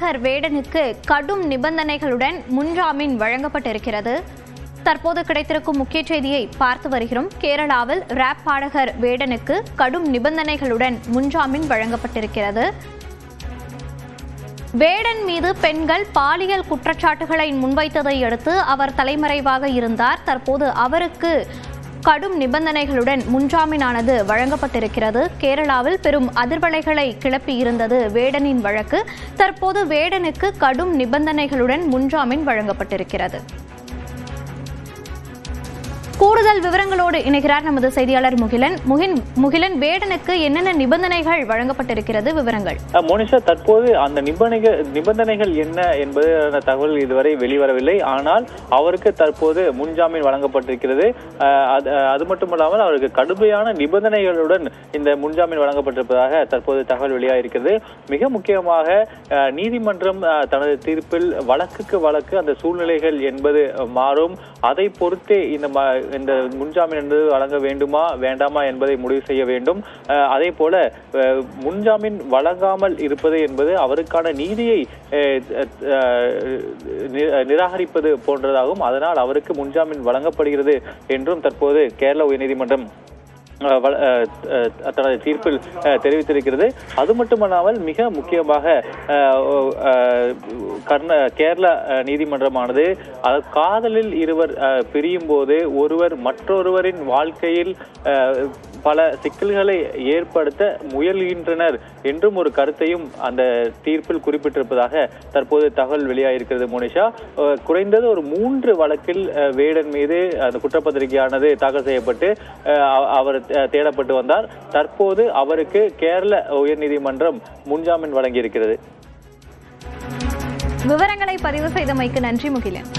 பாடகர் வேடனுக்கு கடும் நிபந்தனைகளுடன் முன்ஜாமீன் வழங்கப்பட்டிருக்கிறது. தற்போது கிடைத்திருக்கும் முக்கிய செய்தியை பார்த்து வருகிறோம். கேரளாவில் ராப் பாடகர் வேடனுக்கு கடும் நிபந்தனைகளுடன் முன்ஜாமீன் வழங்கப்பட்டிருக்கிறது. வேடன் மீது பெண்கள் பாலியல் குற்றச்சாட்டுகளை முன்வைத்ததை அடுத்து அவர் தலைமறைவாக இருந்தார். தற்போது அவருக்கு கடும் நிபந்தனைகளுடன் முன்ஜாமீனானது வழங்கப்பட்டிருக்கிறது. கேரளாவில் பெரும் அதிர்வலைகளை கிளப்பி இருந்தது வேடனின் வழக்கு. தற்போது வேடனுக்கு கடும் நிபந்தனைகளுடன் முன்ஜாமீன் வழங்கப்பட்டிருக்கிறது. கூடுதல் விவரங்களோடு இணைகிறார் நமது செய்தியாளர் முகிலன். வேடனுக்கு என்னென்ன நிபந்தனைகள் வழங்கப்பட்டிருக்கிறது, விவரங்கள்? மோனிஷா, தற்போது அந்த நிபந்தனைகள் என்ன என்பது தகவல் இதுவரை வெளிவரவில்லை. ஆனால் அவருக்கு தற்போது முன்ஜாமீன் வழங்கப்பட்டிருக்கிறது. அது மட்டுமல்லாமல் அவருக்கு கடுமையான நிபந்தனைகளுடன் இந்த முன்ஜாமீன் வழங்கப்பட்டிருப்பதாக தற்போது தகவல் வெளியாகிருக்கிறது. மிக முக்கியமாக நீதிமன்றம் தனது தீர்ப்பில் வழக்குக்கு வழக்கு அந்த சூழ்நிலைகள் என்பது மாறும். அதை பொறுத்தே இந்த முன்ஜாமீன் என்பது வழங்க வேண்டுமா வேண்டாமா என்பதை முடிவு செய்ய வேண்டும். அதே போல முன்ஜாமீன் வழங்காமல் இருப்பது என்பது அவருக்கான நீதியை நிராகரிப்பது போன்றதாகும். அதனால் அவருக்கு முன்ஜாமீன் வழங்கப்படுகிறது என்றும் தற்போது கேரள உயர்நீதிமன்றம் தனது தீர்ப்பில் தெரிவித்திருக்கிறது. அது மட்டுமல்லாமல் மிக முக்கியமாக கேரள நீதிமன்றமானது காதலில் இருவர் பிரியும் போது ஒருவர் மற்றொருவரின் வாழ்க்கையில் பல சிக்கல்களை ஏற்படுத்த முயல்கின்றனர் என்றும் ஒரு கருத்தையும் அந்த தீர்ப்பில் குறிப்பிட்டிருப்பதாக தற்போது தகவல் வெளியாகிருக்கிறது. மோனிஷா, குறைந்தது ஒரு 3 வழக்கில் வேடன் மீது அந்த குற்றப்பத்திரிகையானது தாக்கல் செய்யப்பட்டு அவர் தேடப்பட்டு வந்தார். தற்போது அவருக்கு கேரள உயர்நீதிமன்றம் முன்ஜாமீன் வழங்கியிருக்கிறது. விவரங்களை பதிவு செய்தமைக்கு நன்றி முகிலன்.